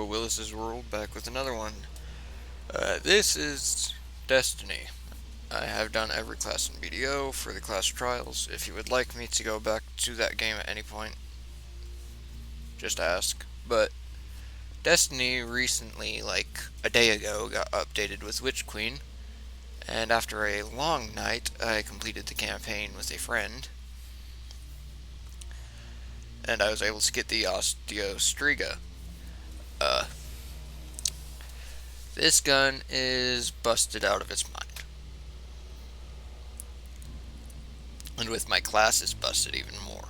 Hello, Willis's World, back with another one. This is Destiny. I have done every class in BDO for the class trials. If you would like me to go back to that game at any point, just ask. But Destiny recently, like a day ago, got updated with Witch Queen, and after a long night, I completed the campaign with a friend, and I was able to get the Osteo Striga. Uh, this gun is busted out of its mind. And with my classes busted even more.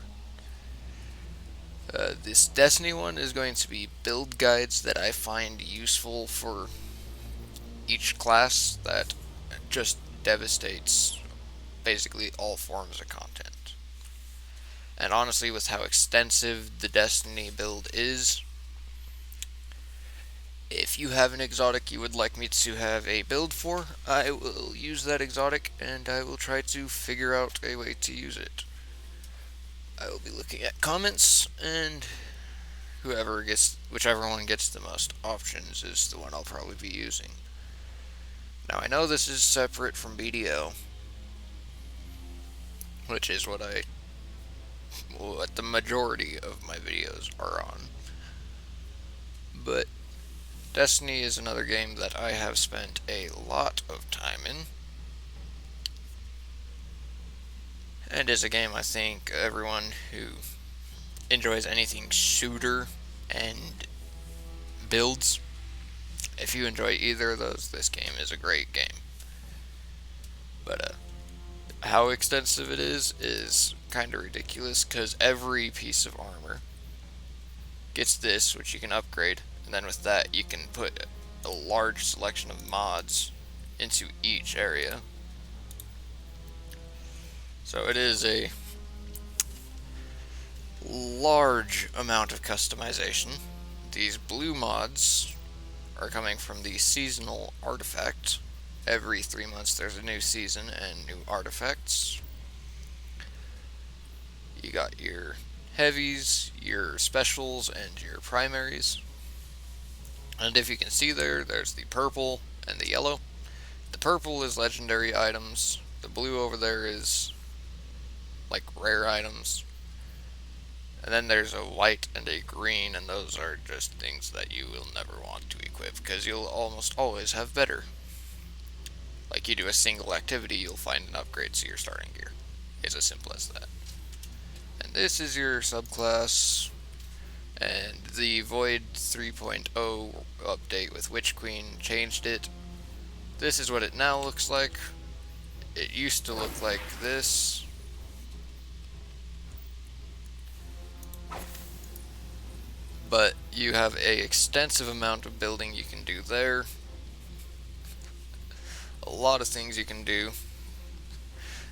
This Destiny one is going to be build guides that I find useful for each class that just devastates basically all forms of content. And honestly, with how extensive the Destiny build is, if you have an exotic you would like me to have a build for, I will use that exotic and I will try to figure out a way to use it. I will be looking at comments, and whichever one gets the most options is the one I'll probably be using. Now I know this is separate from BDO, which is what the majority of my videos are on. But Destiny is another game that I have spent a lot of time in, and is a game I think everyone who enjoys anything shooter and builds, if you enjoy either of those, this game is a great game. But how extensive it is kind of ridiculous, because every piece of armor gets this, which you can upgrade, and then with that you can put a large selection of mods into each area. So it is a large amount of customization. These blue mods are coming from the seasonal artifact. Every 3 months there's a new season and new artifacts. You got your heavies, your specials, and your primaries. And if you can see there's the purple and the yellow. The purple is legendary items. The blue over there is like rare items. And then there's a white and a green, and those are just things that you will never want to equip, because you'll almost always have better. Like, you do a single activity, you'll find an upgrade to your starting gear. It's as simple as that. And this is your subclass, and the Void 3.0 update with Witch Queen changed it. This is what it now looks like. It used to look like this. But you have a extensive amount of building you can do there. A lot of things you can do.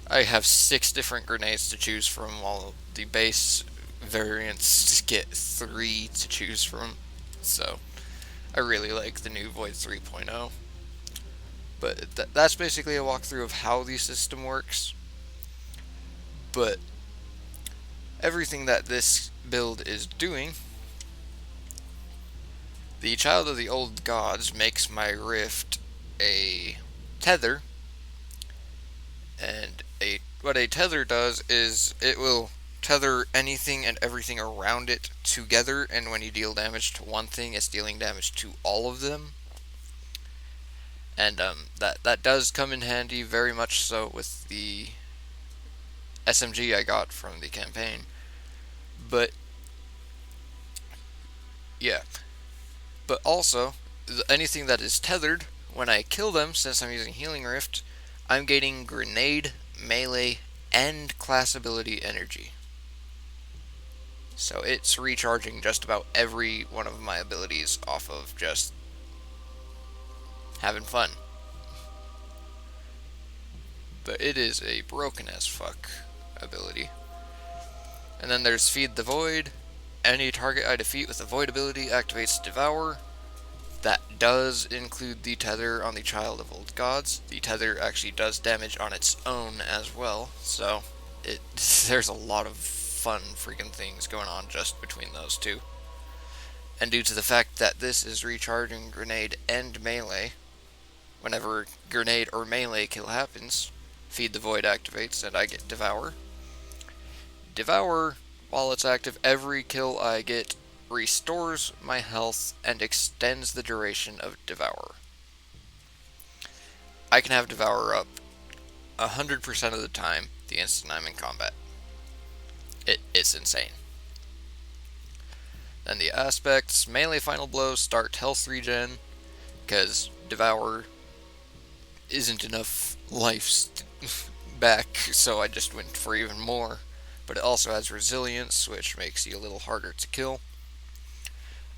I have 6 different grenades to choose from, while the base variants get 3 to choose from. So I really like the new Void 3.0. But that's basically a walkthrough of how the system works. But everything that this build is doing, the Child of the Old Gods makes my rift a tether, and what a tether does is it will tether anything and everything around it together, and when you deal damage to one thing, it's dealing damage to all of them. And that does come in handy, very much so, with the SMG I got from the campaign. But yeah. But also, anything that is tethered, when I kill them, since I'm using Healing Rift, I'm getting grenade, melee, and class ability energy. So it's recharging just about every one of my abilities off of just having fun. But it is a broken as fuck ability. And then there's Feed the Void. Any target I defeat with the Void ability activates Devour. That does include the tether on the Child of Old Gods. The tether actually does damage on its own as well, so there's a lot of fun freaking things going on just between those two. And due to the fact that this is recharging grenade and melee, whenever grenade or melee kill happens, Feed the Void activates and I get Devour. Devour, while it's active, every kill I get restores my health and extends the duration of Devour. I can have Devour up 100% of the time the instant I'm in combat. It's insane. Then the aspects, melee final blows start health regen, because Devour isn't enough life back, so I just went for even more. But it also has resilience, which makes you a little harder to kill.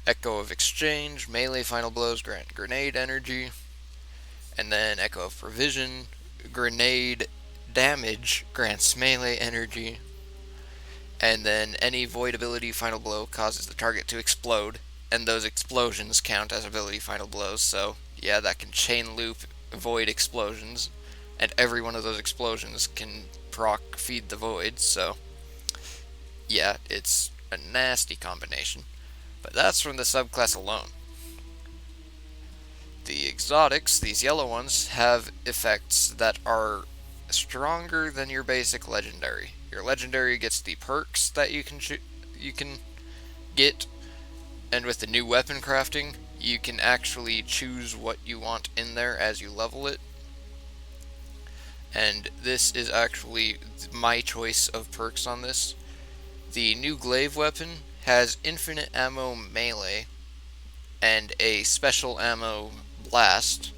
Echo of Exchange, melee final blows grant grenade energy. And then Echo of Provision, grenade damage grants melee energy. And then any void ability final blow causes the target to explode, and those explosions count as ability final blows, so yeah, that can chain loop void explosions, and every one of those explosions can proc Feed the Void, so yeah, it's a nasty combination. But that's from the subclass alone. The exotics, these yellow ones, have effects that are stronger than your basic legendary. Your legendary gets the perks that you can get, and with the new weapon crafting, you can actually choose what you want in there as you level it. And this is actually my choice of perks on this. The new glaive weapon has infinite ammo melee and a special ammo blast.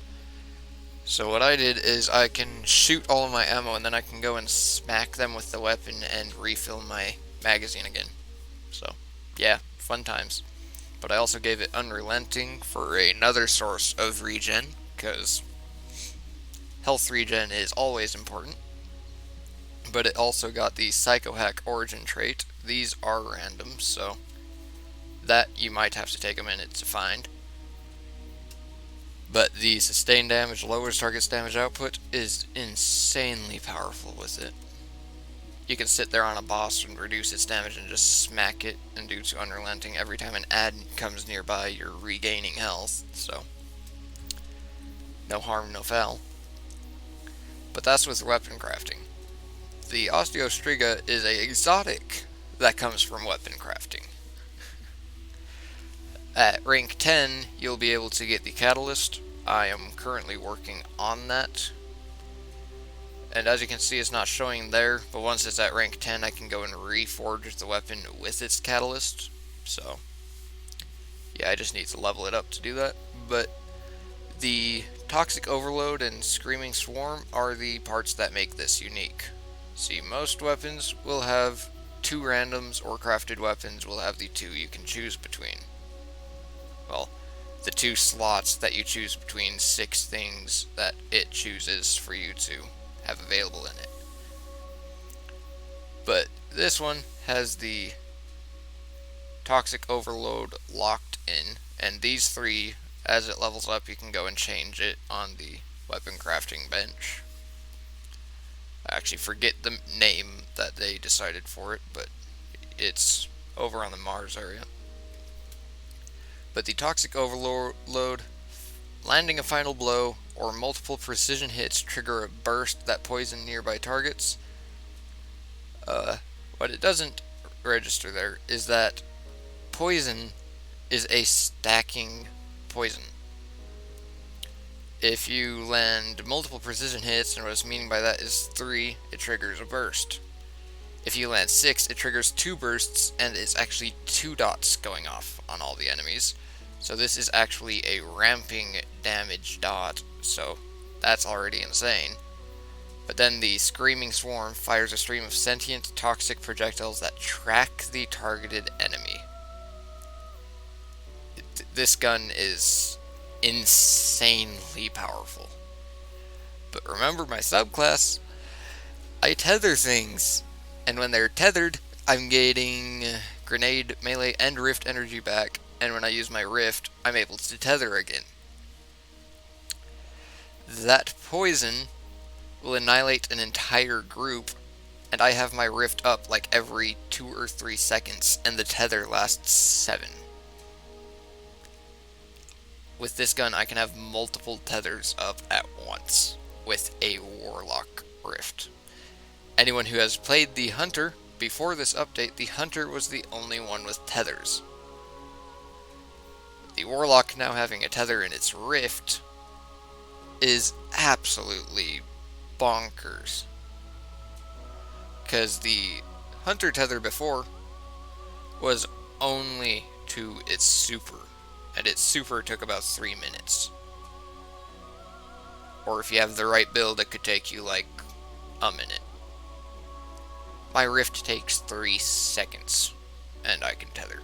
So what I did is I can shoot all of my ammo and then I can go and smack them with the weapon and refill my magazine again. So yeah, fun times. But I also gave it Unrelenting for another source of regen, because health regen is always important. But it also got the Psychohack Origin trait. These are random, so that you might have to take a minute to find. But the sustained damage lowers target's damage output is insanely powerful with it. You can sit there on a boss and reduce its damage and just smack it, and due to Unrelenting, every time an ad comes nearby, you're regaining health, so no harm, no foul. But that's with weapon crafting. The Osteo Striga is a exotic that comes from weapon crafting. At rank 10, you'll be able to get the Catalyst. I am currently working on that. And as you can see, it's not showing there, but once it's at rank 10, I can go and reforge the weapon with its Catalyst. So, yeah, I just need to level it up to do that. But the Toxic Overload and Screaming Swarm are the parts that make this unique. See, most weapons will have 2 randoms, or crafted weapons will have the 2 you can choose between. Well, the 2 slots that you choose between 6 things that it chooses for you to have available in it. But this one has the Toxic Overload locked in, and these 3, as it levels up, you can go and change it on the weapon crafting bench. I actually forget the name that they decided for it, but it's over on the Mars area. But the Toxic Overload, landing a final blow, or multiple precision hits trigger a burst that poison nearby targets. What it doesn't register there is that poison is a stacking poison. If you land multiple precision hits, and what it's meaning by that is 3, it triggers a burst. If you land 6, it triggers 2 bursts, and it's actually 2 dots going off on all the enemies. So this is actually a ramping damage dot, so that's already insane. But then the Screaming Swarm fires a stream of sentient, toxic projectiles that track the targeted enemy. This gun is insanely powerful. But remember my subclass, I tether things, and when they're tethered, I'm getting grenade, melee, and rift energy back, and when I use my rift, I'm able to tether again. That poison will annihilate an entire group, and I have my rift up like every 2 or 3 seconds, and the tether lasts 7. with this gun I can have multiple tethers up at once with a Warlock Rift. Anyone who has played the Hunter before this update, the Hunter was the only one with tethers. The Warlock now having a tether in its Rift is absolutely bonkers. Because the Hunter tether before was only to its super, and its super took about 3 minutes. Or if you have the right build, it could take you like a minute. My Rift takes 3 seconds, and I can tether.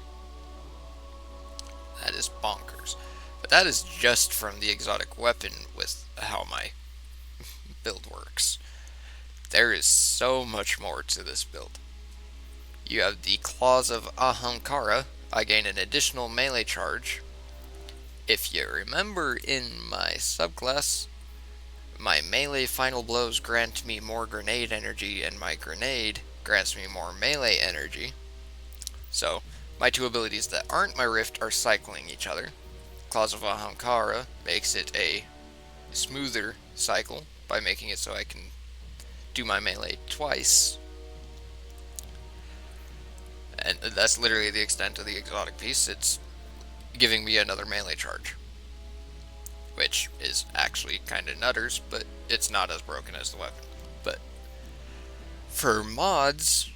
That is bonkers. But that is just from the exotic weapon with how my build works. There is so much more to this build. You have the Claws of Ahamkara. I gain an additional melee charge. If you remember in my subclass, my melee final blows grant me more grenade energy, and my grenade grants me more melee energy. So, my two abilities that aren't my Rift are cycling each other. Claws of Ahamkara makes it a smoother cycle by making it so I can do my melee twice. And that's literally the extent of the exotic piece. It's giving me another melee charge, which is actually kind of nutters, but it's not as broken as the weapon. But for mods,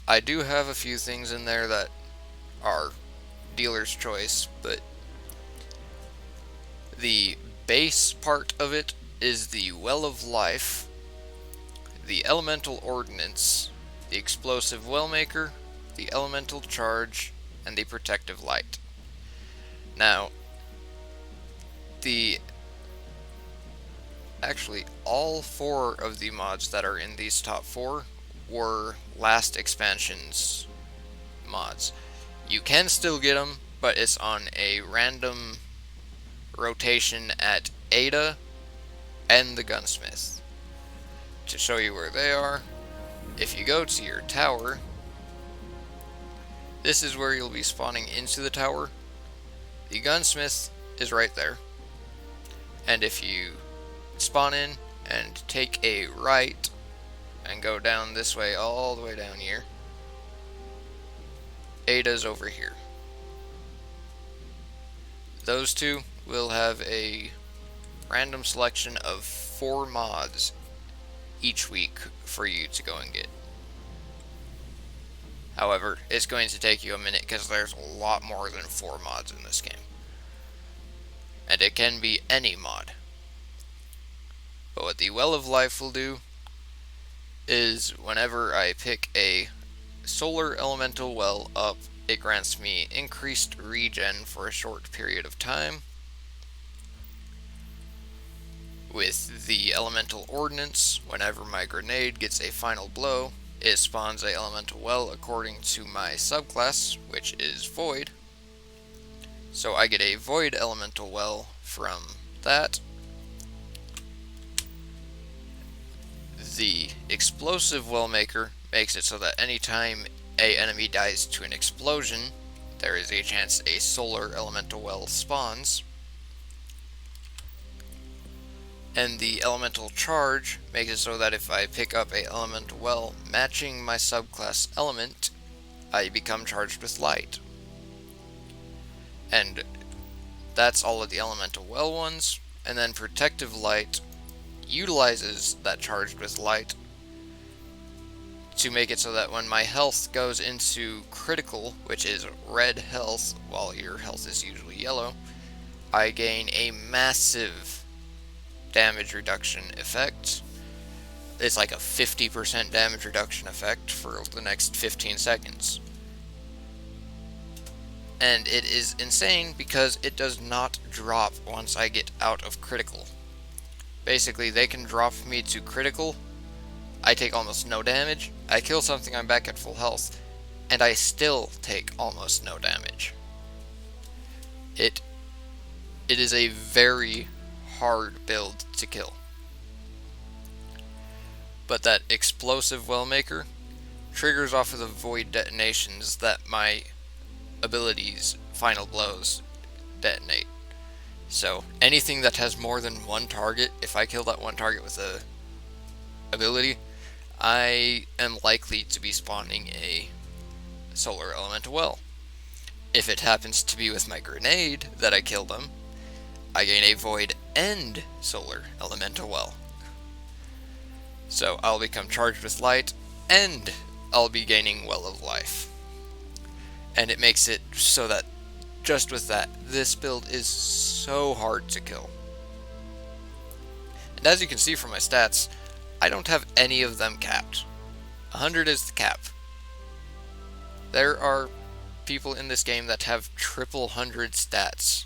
I do have a few things in there that are dealer's choice, but the base part of it is the Well of Life, the Elemental Ordnance, the Explosive Wellmaker, the Elemental Charge, and the Protective Light. Now, actually, all 4 of the mods that are in these top 4 were last expansion's mods. You can still get them, but it's on a random rotation at Ada and the Gunsmith. To show you where they are, if you go to your tower, this is where you'll be spawning into the tower. The Gunsmith is right there. And if you spawn in and take a right and go down this way, all the way down here, Ada's over here. Those two will have a random selection of 4 mods each week for you to go and get. However, it's going to take you a minute because there's a lot more than 4 mods in this game. And it can be any mod. But what the Well of Life will do is whenever I pick a Solar Elemental Well up, it grants me increased regen for a short period of time. With the Elemental Ordnance, whenever my grenade gets a final blow, it spawns a Elemental Well according to my subclass, which is Void. So I get a Void Elemental Well from that. The Explosive Wellmaker makes it so that anytime an enemy dies to an explosion, there is a chance a Solar Elemental Well spawns. And the Elemental Charge makes it so that if I pick up a Elemental Well matching my subclass element, I become charged with light. And that's all of the Elemental Well ones. And then Protective Light utilizes that charged with light to make it so that when my health goes into critical, which is red health, while your health is usually yellow, I gain a massive damage reduction effect. It's like a 50% damage reduction effect for the next 15 seconds. And it is insane because it does not drop once I get out of critical. Basically, they can drop me to critical, I take almost no damage, I kill something, I'm back at full health, and I still take almost no damage. It is a very hard build to kill. But that Explosive Wellmaker triggers off of the void detonations that my abilities' final blows detonate. So anything that has more than one target, if I kill that one target with a ability, I am likely to be spawning a solar elemental well. If it happens to be with my grenade that I kill them, I gain a void and solar elemental well. So I'll become charged with light, and I'll be gaining well of life. And it makes it so that just with that, this build is so hard to kill. And as you can see from my stats, I don't have any of them capped. 100 is the cap. There are people in this game that have triple 100 stats.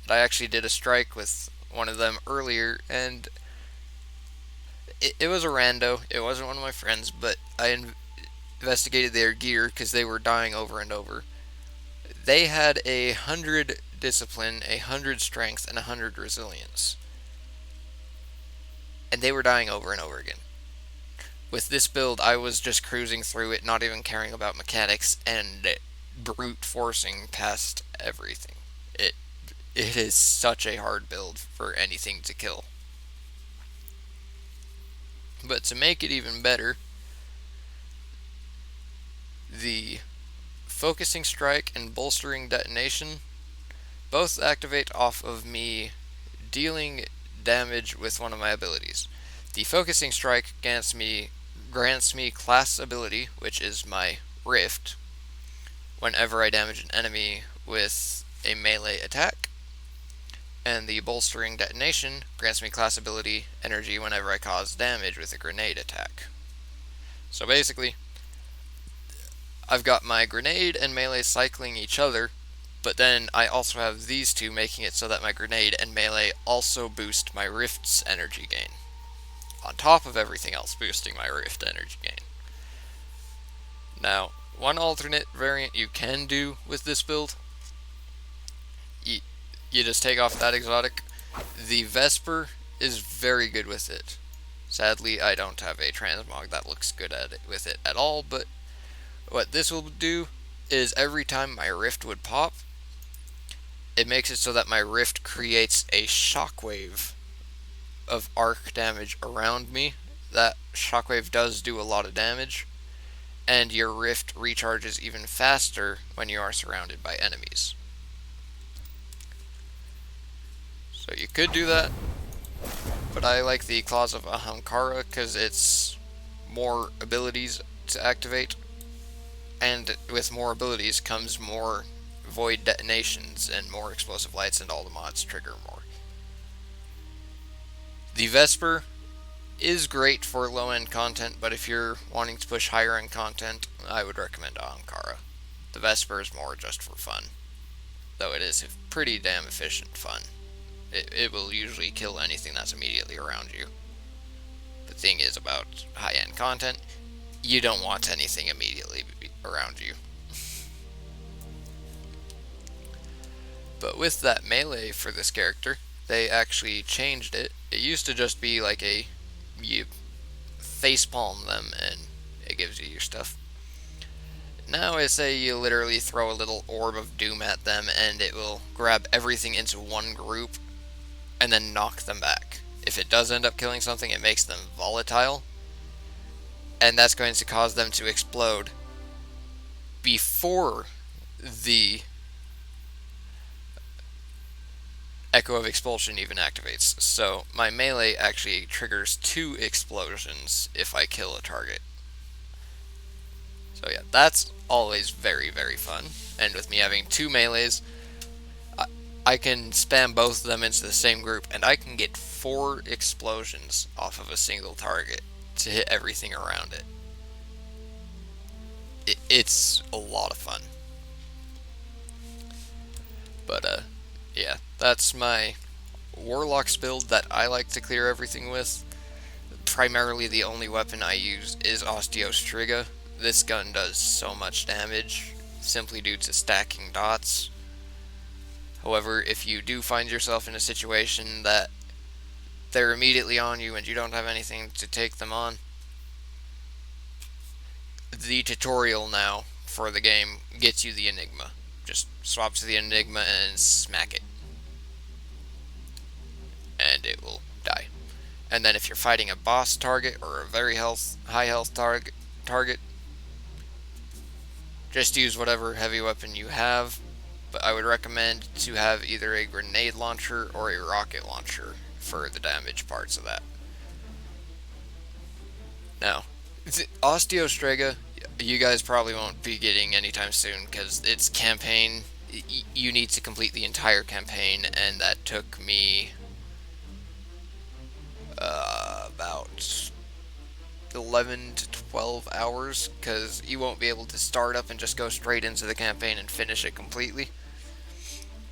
And I actually did a strike with one of them earlier, and it was a rando. It wasn't one of my friends, but I investigated their gear because they were dying over and over. They had 100 discipline, 100 strength, and 100 resilience. And they were dying over and over again. With this build, I was just cruising through it, not even caring about mechanics, and brute forcing past everything. It is such a hard build for anything to kill. But to make it even better, the focusing strike and bolstering detonation both activate off of me dealing damage with one of my abilities. The focusing strike grants me class ability, which is my rift, whenever I damage an enemy with a melee attack. And the bolstering detonation grants me class ability energy whenever I cause damage with a grenade attack. So basically, I've got my grenade and melee cycling each other, but then I also have these two making it so that my grenade and melee also boost my rift's energy gain, on top of everything else boosting my rift energy gain. Now, one alternate variant you can do with this build, you just take off that exotic. The Vesper is very good with it. Sadly, I don't have a transmog that looks good at it with it at all, but what this will do is every time my rift would pop, it makes it so that my rift creates a shockwave of arc damage around me. That shockwave does do a lot of damage, and your rift recharges even faster when you are surrounded by enemies. So you could do that, but I like the Claws of Ahamkara because it's more abilities to activate, and with more abilities comes more void detonations and more explosive lights, and all the mods trigger more. The Vesper is great for low-end content, but if you're wanting to push higher-end content, I would recommend Ahamkara. The Vesper is more just for fun, though it is pretty damn efficient fun. It will usually kill anything that's immediately around you. The thing is about high-end content, you don't want anything immediately around you. But with that melee for this character, they actually changed it. It used to just be like you facepalm them and it gives you your stuff. Now I say you literally throw a little orb of doom at them and it will grab everything into one group and then knock them back. If it does end up killing something, it makes them volatile, and that's going to cause them to explode before the Echo of Expulsion even activates. So my melee actually triggers 2 explosions if I kill a target. So yeah, that's always very, very fun. And with me having 2 melees, I can spam both of them into the same group, and I can get 4 explosions off of a single target to hit everything around it. It's a lot of fun. But yeah, that's my Warlock's build that I like to clear everything with. Primarily the only weapon I use is Osteo Striga. This gun does so much damage, simply due to stacking dots. However, if you do find yourself in a situation that they're immediately on you and you don't have anything to take them on, the tutorial now for the game gets you the Enigma. Just swap to the Enigma and smack it. and it will die. And then if you're fighting a boss target or a very high health target, just use whatever heavy weapon you have, but I would recommend to have either a grenade launcher or a rocket launcher for the damage parts of that. Now, Osteo Striga, you guys probably won't be getting anytime soon because it's campaign. You need to complete the entire campaign, and that took me about 11 to 12 hours because you won't be able to start up and just go straight into the campaign and finish it completely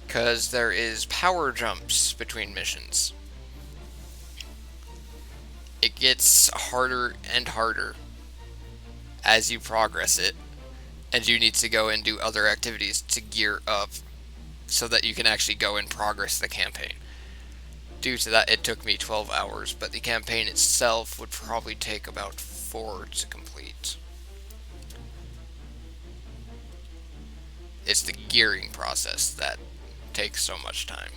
because there is power jumps between missions. It gets harder and harder as you progress it, and you need to go and do other activities to gear up so that you can actually go and progress the campaign. Due to that, it took me 12 hours, but the campaign itself would probably take about 4 to complete. It's the gearing process that takes so much time.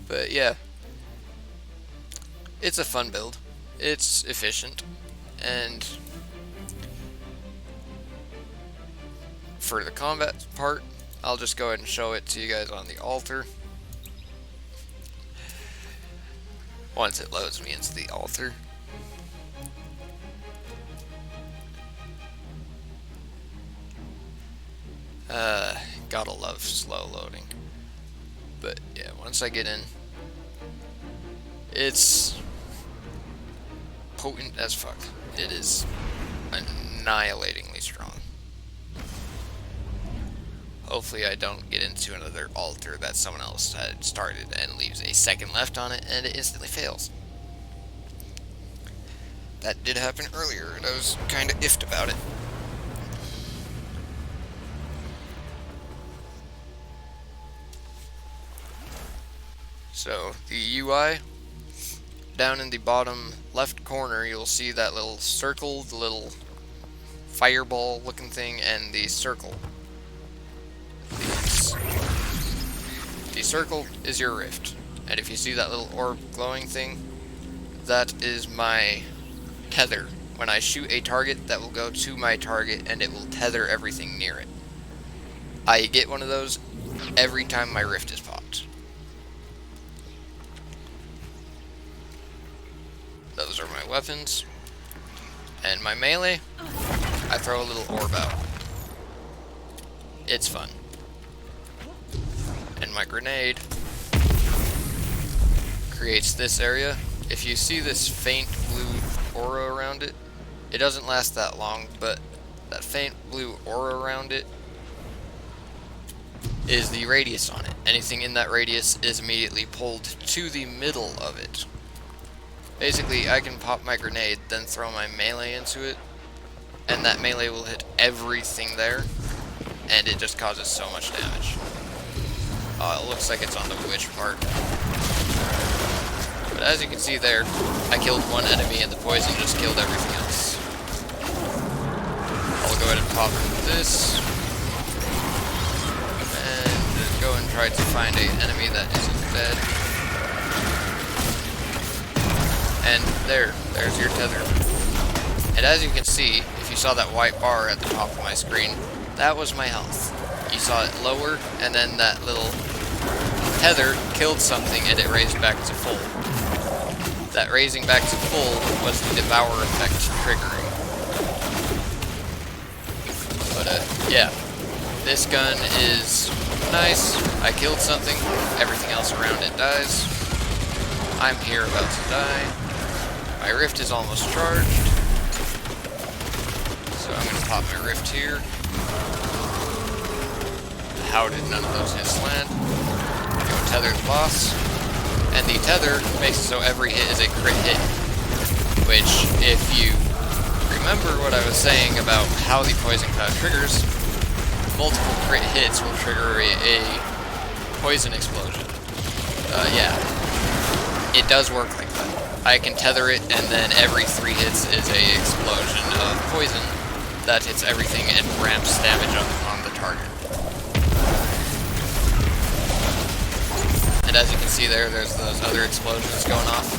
But yeah, it's a fun build. It's efficient, and for the combat part, I'll just go ahead and show it to you guys on the altar. Once it loads me into the altar. Gotta love slow loading. But yeah, once I get in, it's potent as fuck. It is annihilatingly strong. Hopefully I don't get into another altar that someone else had started and leaves a second left on it and it instantly fails. That did happen earlier and I was kinda iffed about it. So, the UI, down in the bottom left corner, you'll see that little circle, the little fireball looking thing, and the circle. The circle is your rift, and if you see that little orb glowing thing, that is my tether. When I shoot a target, that will go to my target, and it will tether everything near it. I get one of those every time my rift is popped. Those are my weapons. And my melee, I throw a little orb out. It's fun. And my grenade creates this area. If you see this faint blue aura around it, it doesn't last that long, but that faint blue aura around it is the radius on it. Anything in that radius is immediately pulled to the middle of it. Basically, I can pop my grenade, then throw my melee into it, and that melee will hit everything there, and it just causes so much damage. It looks like it's on the witch part. But as you can see there, I killed one enemy and the poison just killed everything else. I'll go ahead and pop this, and go and try to find an enemy that isn't dead. And there's your tether. And as you can see, if you saw that white bar at the top of my screen, that was my health. You saw it lower, and then that little tether killed something and it raised back to full. That raising back to full was the devour effect triggering. But yeah, this gun is nice. I killed something, everything else around it dies. I'm here about to die. My rift is almost charged, so I'm going to pop my rift here. How did none of those hits land? Go tether the boss, and the tether makes it so every hit is a crit hit, which, if you remember what I was saying about how the poison cloud triggers, multiple crit hits will trigger a poison explosion. Yeah, it does work like that. I can tether it, and then every 3 hits is a explosion of poison that hits everything and ramps damage up on the target. And as you can see there, there's those other explosions going off.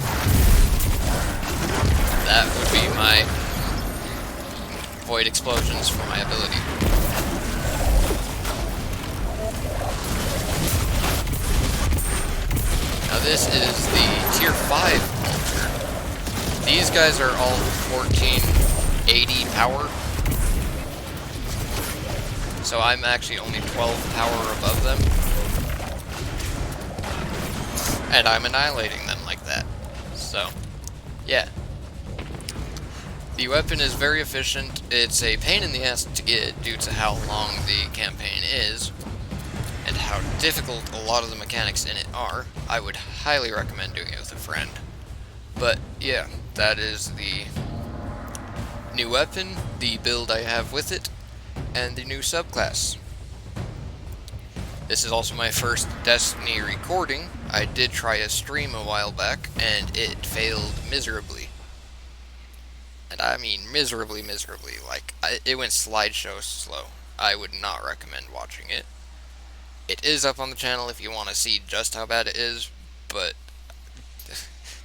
That would be my void explosions for my ability. Now this is the tier 5 altar. These guys are all 1480 power. So I'm actually only 12 power above them. And I'm annihilating them like that. So, yeah. The weapon is very efficient. It's a pain in the ass to get due to how long the campaign is and how difficult a lot of the mechanics in it are. I would highly recommend doing it with a friend. But yeah, that is the new weapon, the build I have with it, and the new subclass. This is also my first Destiny recording. I did try a stream a while back, and it failed miserably. And I mean miserably. Like, it went slideshow slow. I would not recommend watching it. It is up on the channel if you want to see just how bad it is, but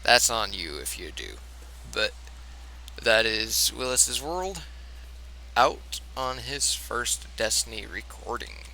that's on you if you do. But that is Willis's World, out on his first Destiny recording.